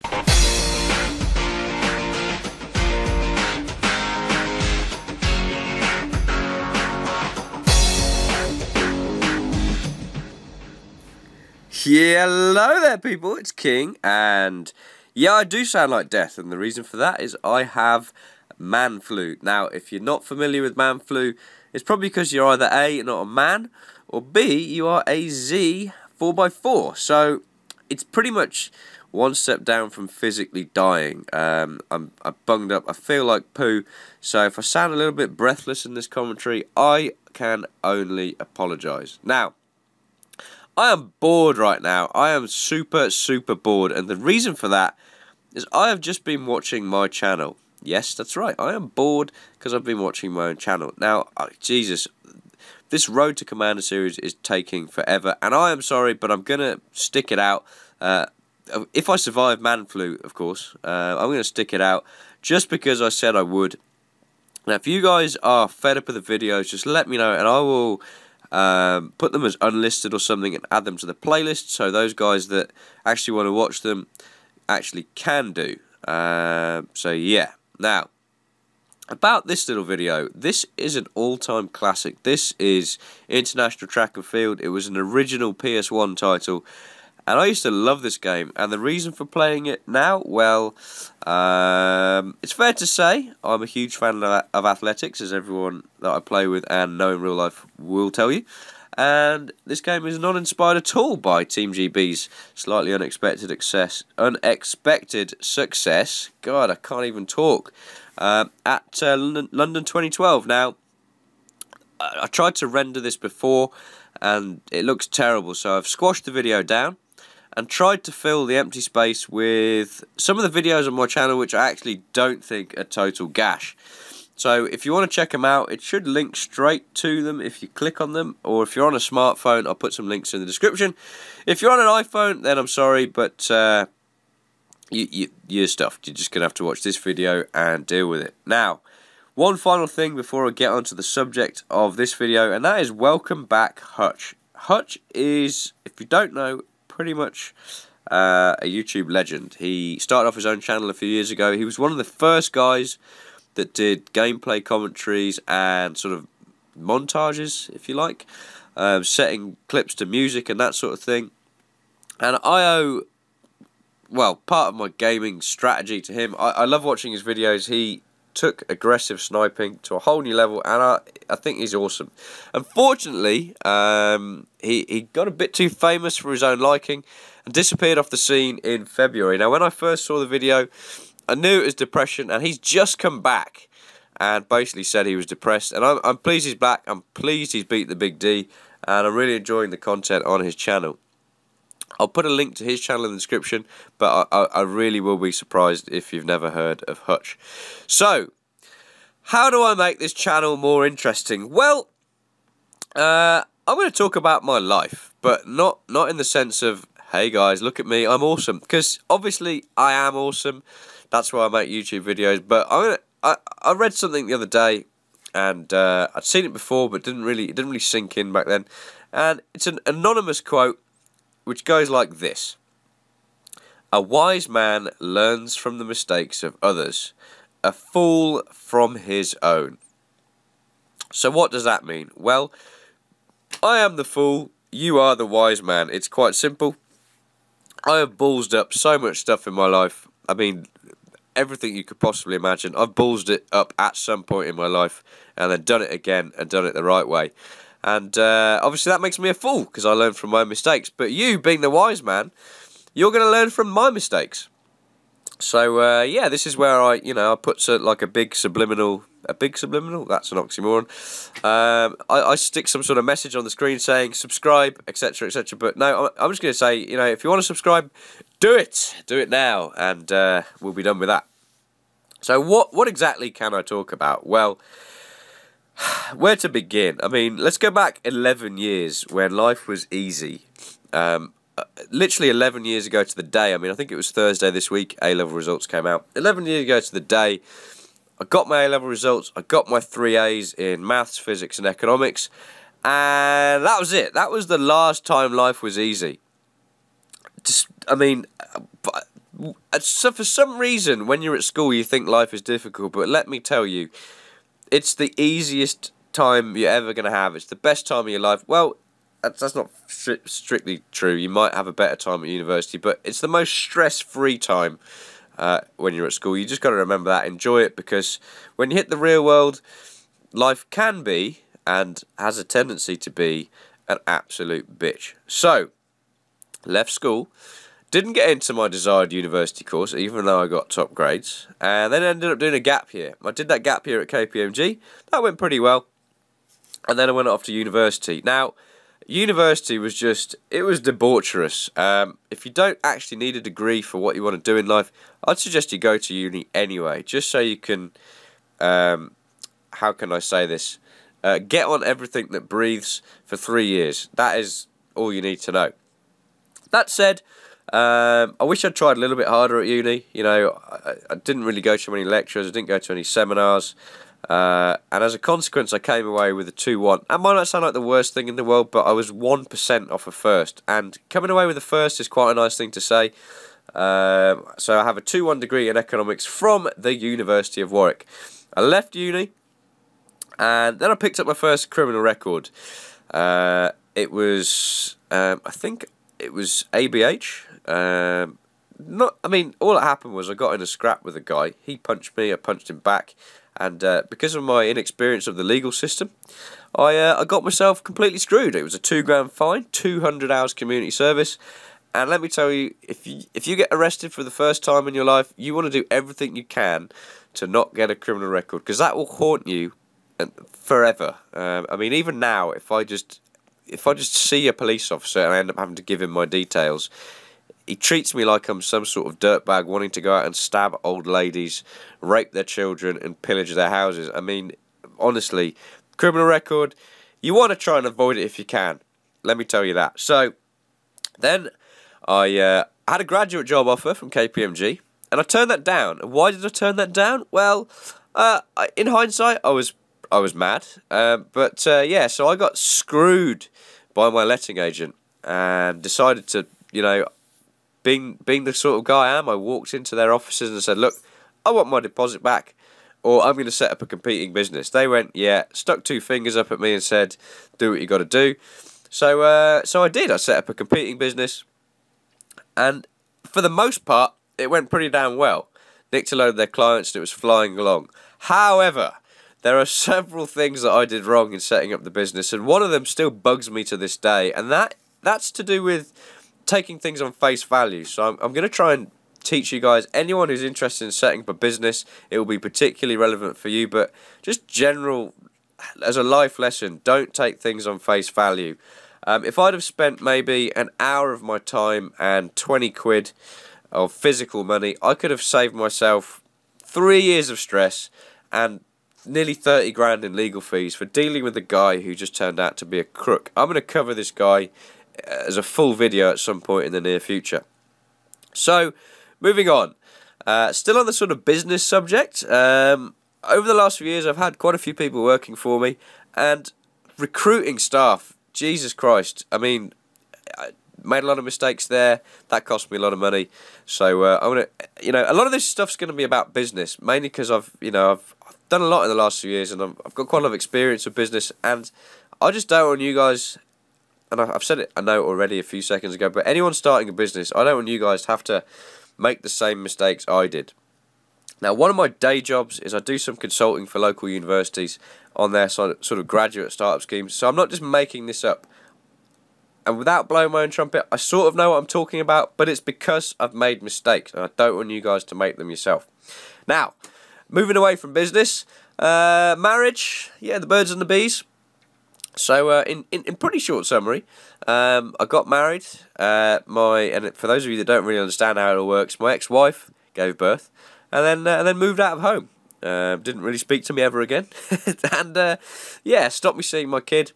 Yeah, hello there people, it's King, and yeah, I do sound like death, and the reason for that is I have man flu. Now, if you're not familiar with man flu, it's probably because you're either A, not a man, or B, you are a Z 4x4, so it's pretty much one step down from physically dying. I'm bunged up, I feel like poo, so if I sound a little bit breathless in this commentary, I can only apologise. Now, I am bored right now. I am super bored, and the reason for that is I have just been watching my channel. Yes, that's right. I am bored because I've been watching my own channel. Now, Jesus, this Road to Commander series is taking forever, and I am sorry, but I'm going to stick it out. If I survive man flu, of course, I'm going to stick it out just because I said I would. Now, if you guys are fed up with the videos, just let me know, and I will put them as unlisted or something and add them to the playlist, so those guys that actually want to watch them actually can do. So yeah, now about this little video, this is an all-time classic. This is International Track and Field. It was an original PS1 title, and I used to love this game, and the reason for playing it now, well, it's fair to say I'm a huge fan of athletics, as everyone that I play with and know in real life will tell you. And this game is not inspired at all by Team GB's slightly unexpected success. God, I can't even talk. At London 2012. Now, I tried to render this before, and it looks terrible, so I've squashed the video down and tried to fill the empty space with some of the videos on my channel which I actually don't think are total gash. So if you want to check them out, it should link straight to them if you click on them, or if you're on a smartphone, I'll put some links in the description. If you're on an iPhone, then I'm sorry, but you're stuffed. You're just going to have to watch this video and deal with it. Now, one final thing before I get onto the subject of this video, and that is welcome back Hutch. Hutch is, if you don't know, pretty much a YouTube legend. He started off his own channel a few years ago. He was one of the first guys that did gameplay commentaries and sort of montages, if you like, setting clips to music and that sort of thing. And I owe, well, part of my gaming strategy to him. I love watching his videos. He took aggressive sniping to a whole new level, and I think he's awesome. Unfortunately, he got a bit too famous for his own liking and disappeared off the scene in February. Now, when I first saw the video, I knew it was depression, and he's just come back and basically said he was depressed. And I'm pleased he's back. I'm pleased he's beat the Big D, and I'm really enjoying the content on his channel. I'll put a link to his channel in the description, but I really will be surprised if you've never heard of Hutch. So, how do I make this channel more interesting? Well, I'm going to talk about my life, but not in the sense of, hey guys, look at me, I'm awesome. Because obviously I am awesome. That's why I make YouTube videos. But I read something the other day, and I'd seen it before, but it didn't really sink in back then. And it's an anonymous quote, which goes like this: "A wise man learns from the mistakes of others, a fool from his own." So what does that mean? Well, I am the fool, you are the wise man. It's quite simple. I have ballsed up so much stuff in my life. I mean, everything you could possibly imagine. I've ballsed it up at some point in my life, and then done it again and done it the right way. And obviously that makes me a fool, because I learn from my mistakes. But you, being the wise man, you're going to learn from my mistakes. So yeah, this is where I put like a big subliminal. That's an oxymoron. I stick some sort of message on the screen saying subscribe, etc., etc. But no, I'm just going to say, if you want to subscribe, do it now, and we'll be done with that. So what exactly can I talk about? Well, where to begin? I mean, let's go back 11 years when life was easy. Literally 11 years ago to the day. I mean, I think it was Thursday this week, A-level results came out. 11 years ago to the day, I got my A-level results. I got my 3 A's in maths, physics and economics. And that was it. That was the last time life was easy. I mean, So for some reason, when you're at school, you think life is difficult, but let me tell you, it's the easiest time you're ever going to have. It's the best time of your life. Well, that's not strictly true. You might have a better time at university, but it's the most stress-free time when you're at school. You just got to remember that. Enjoy it, because when you hit the real world, life can be, and has a tendency to be, an absolute bitch. So, left school. Didn't get into my desired university course, even though I got top grades, and then ended up doing a gap year. I did that gap year at KPMG. That went pretty well, and then I went off to university. Now, university was it was debaucherous. If you don't actually need a degree for what you want to do in life, I'd suggest you go to uni anyway, just so you can, how can I say this, get on everything that breathes for 3 years. That is all you need to know. That said, I wish I'd tried a little bit harder at uni. You know, I didn't really go to many lectures, I didn't go to any seminars, and as a consequence I came away with a 2-1. That might not sound like the worst thing in the world, but I was 1% off a first, and coming away with a first is quite a nice thing to say. So I have a 2-1 degree in economics from the University of Warwick. I left uni, and then I picked up my first criminal record. It was, I think it was ABH. I mean, all that happened was I got in a scrap with a guy. He punched me, I punched him back, and because of my inexperience of the legal system, I got myself completely screwed. It was a £2 fine, 200 hours community service, and let me tell you, if you get arrested for the first time in your life, you want to do everything you can to not get a criminal record, because that will haunt you forever. I mean, even now, if I just see a police officer and I end up having to give him my details, he treats me like I'm some sort of dirtbag wanting to go out and stab old ladies, rape their children, and pillage their houses. I mean, honestly, criminal record, you want to try and avoid it if you can. Let me tell you that. So, then I had a graduate job offer from KPMG, and I turned that down. And why did I turn that down? Well, in hindsight, I was mad. Yeah, so I got screwed by my letting agent and decided to, you know, being the sort of guy I am, I walked into their offices and said, look, I want my deposit back, or I'm going to set up a competing business. They went, yeah, stuck 2 fingers up at me and said, do what you got to do. So I did. I set up a competing business, and for the most part, it went pretty damn well. Nicked a load of their clients and it was flying along. However, there are several things that I did wrong in setting up the business, and one of them still bugs me to this day, and that's to do with taking things on face value. So I'm going to try and teach you guys, anyone who's interested in setting up a business, it will be particularly relevant for you, but just general, as a life lesson, don't take things on face value. If I'd have spent maybe an hour of my time and 20 quid of physical money, I could have saved myself 3 years of stress and nearly 30 grand in legal fees for dealing with a guy who just turned out to be a crook. I'm going to cover this guy as a full video at some point in the near future. So, moving on. Still on the sort of business subject, over the last few years I've had quite a few people working for me, and recruiting staff, Jesus Christ, I mean, I made a lot of mistakes there. That cost me a lot of money. So I'm gonna, you know, a lot of this stuff's going to be about business, mainly because I've done a lot in the last few years, and I've got quite a lot of experience with business, and I just don't want you guys, and I've said it, I know already a few seconds ago, but anyone starting a business, I don't want you guys to have to make the same mistakes I did. Now, one of my day jobs is I do some consulting for local universities on their sort of graduate startup schemes, so I'm not just making this up. And without blowing my own trumpet, I sort of know what I'm talking about, but it's because I've made mistakes, and I don't want you guys to make them yourself. Now, moving away from business, marriage, yeah, the birds and the bees. So, in pretty short summary, I got married. And for those of you that don't really understand how it all works, my ex-wife gave birth, and then moved out of home. Didn't really speak to me ever again, and yeah, stopped me seeing my kid.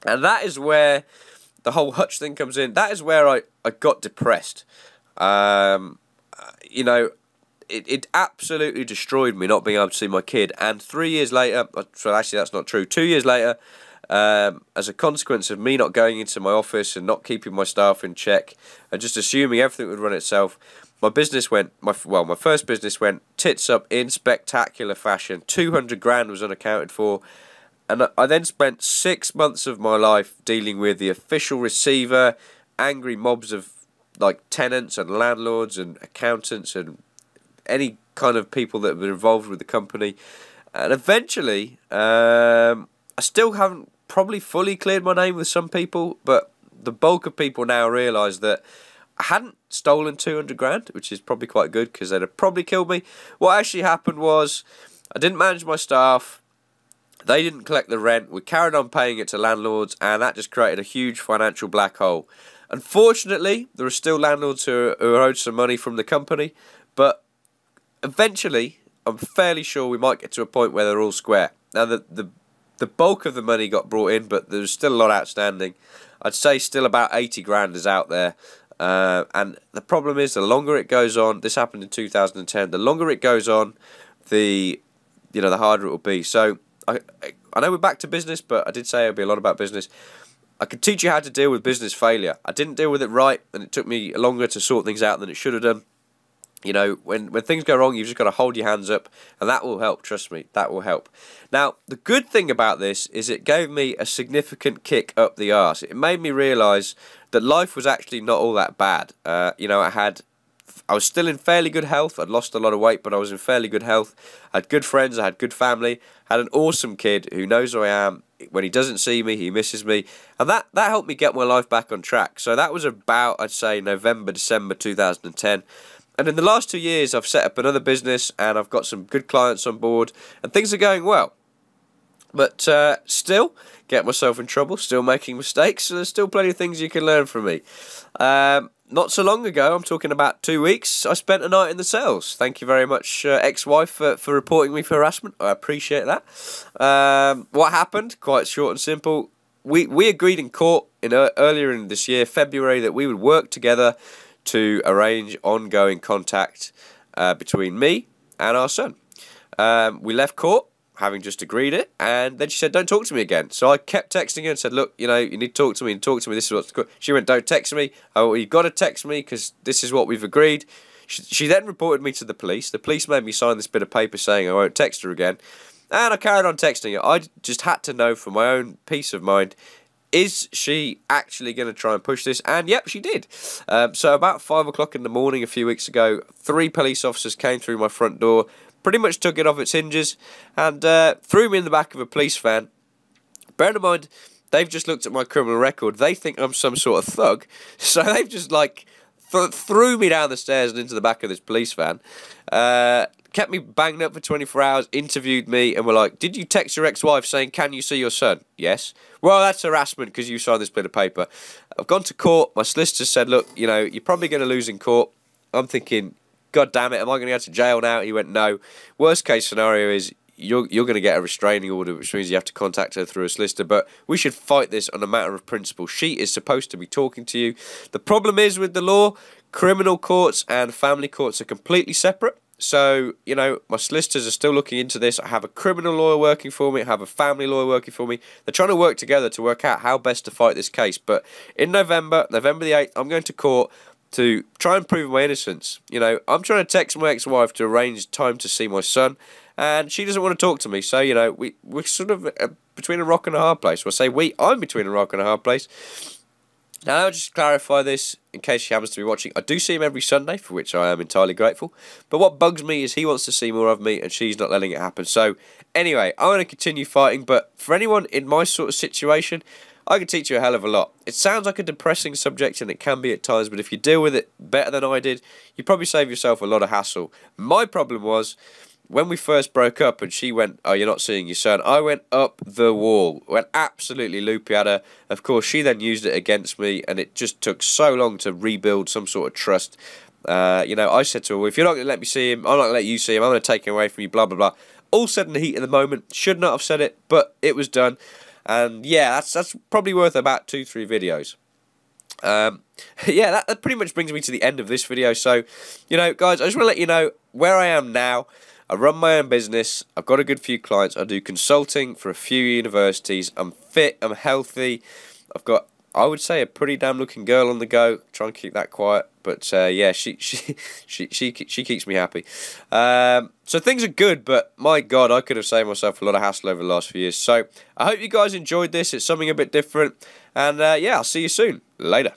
And that is where the whole Hutch thing comes in. That is where I got depressed. You know, it absolutely destroyed me not being able to see my kid. And 3 years later, so actually that's not true, 2 years later, as a consequence of me not going into my office and not keeping my staff in check and just assuming everything would run itself, my business went, my first business went tits up in spectacular fashion. 200 grand was unaccounted for. And I then spent 6 months of my life dealing with the official receiver, angry mobs of like tenants and landlords and accountants and any kind of people that were involved with the company. And eventually, I still haven't probably fully cleared my name with some people, but the bulk of people now realise that I hadn't stolen 200 grand, which is probably quite good because they'd have probably killed me. What actually happened was I didn't manage my staff. They didn't collect the rent. We carried on paying it to landlords, and that just created a huge financial black hole. Unfortunately, there are still landlords who are owed some money from the company, but eventually, I'm fairly sure we might get to a point where they're all square. Now, the bulk of the money got brought in, but there's still a lot outstanding. I'd say still about 80 grand is out there. And the problem is, the longer it goes on, this happened in 2010, the longer it goes on, the harder it will be. So, I know we're back to business, but I did say it'll be a lot about business. I could teach you how to deal with business failure. I didn't deal with it right, and it took me longer to sort things out than it should have done. You know, when things go wrong, you've just got to hold your hands up, and that will help, trust me, that will help. Now, the good thing about this is it gave me a significant kick up the arse. It made me realise that life was actually not all that bad. You know, I was still in fairly good health. I'd lost a lot of weight, but I was in fairly good health. I had good friends, I had good family, had an awesome kid who knows who I am. When he doesn't see me, he misses me. And that helped me get my life back on track. So that was about, I'd say, November, December 2010. And in the last 2 years, I've set up another business, and I've got some good clients on board, and things are going well. But still, get myself in trouble, still making mistakes, so there's still plenty of things you can learn from me. Not so long ago, I'm talking about 2 weeks, I spent a night in the cells. Thank you very much, ex-wife, for reporting me for harassment. I appreciate that. What happened? Quite short and simple. We agreed in court earlier in this year, February, that we would work together to arrange ongoing contact between me and our son. We left court, having just agreed it, and then she said, don't talk to me again. So I kept texting her and said, look, you know, you need to talk to me, this is what's good. She went, don't text me. Oh, well, you've got to text me because this is what we've agreed. She then reported me to the police. The police made me sign this bit of paper saying I won't text her again. And I carried on texting her. I just had to know for my own peace of mind, is she actually going to try and push this? And yep, she did. So about 5 o'clock in the morning a few weeks ago, 3 police officers came through my front door, pretty much took it off its hinges, and threw me in the back of a police van. Bear in mind, they've just looked at my criminal record. They think I'm some sort of thug. So they've just, like, threw me down the stairs and into the back of this police van. Kept me banged up for 24 hours, interviewed me, and were like, did you text your ex-wife saying, can you see your son? Yes. Well, that's harassment because you signed this bit of paper. I've gone to court. My solicitor said, look, you know, you're probably going to lose in court. I'm thinking, God damn it, am I going to go to jail now? He went, no. Worst case scenario is you're going to get a restraining order, which means you have to contact her through a solicitor. But we should fight this on a matter of principle. She is supposed to be talking to you. The problem is with the law, criminal courts and family courts are completely separate. So, you know, my solicitors are still looking into this. I have a criminal lawyer working for me. I have a family lawyer working for me. They're trying to work together to work out how best to fight this case. But in November the 8th, I'm going to court to try and prove my innocence. You know, I'm trying to text my ex-wife to arrange time to see my son, and she doesn't want to talk to me. So, you know, we're sort of between a rock and a hard place. Well, I say I'm between a rock and a hard place. Now, I'll just clarify this in case she happens to be watching. I do see him every Sunday, for which I am entirely grateful. But what bugs me is he wants to see more of me, and she's not letting it happen. So, anyway, I'm going to continue fighting. But for anyone in my sort of situation, I can teach you a hell of a lot. It sounds like a depressing subject, and it can be at times, but if you deal with it better than I did, you probably save yourself a lot of hassle. My problem was, when we first broke up and she went, oh, you're not seeing your son, I went up the wall. Went absolutely loopy at her. Of course, she then used it against me, and it just took so long to rebuild some sort of trust. You know, I said to her, well, if you're not going to let me see him, I'm not going to let you see him, I'm going to take him away from you, blah, blah, blah. All said in the heat of the moment. Should not have said it, but it was done. And yeah, that's probably worth about 2-3 videos. Yeah, that pretty much brings me to the end of this video. So, you know, guys, I just want to let you know where I am now. I run my own business. I've got a good few clients. I do consulting for a few universities. I'm fit. I'm healthy. I've got I would say, a pretty damn looking girl on the go. Try and keep that quiet, but yeah, she keeps me happy. So things are good, but my God, I could have saved myself a lot of hassle over the last few years. So I hope you guys enjoyed this. It's something a bit different, and yeah, I'll see you soon. Later.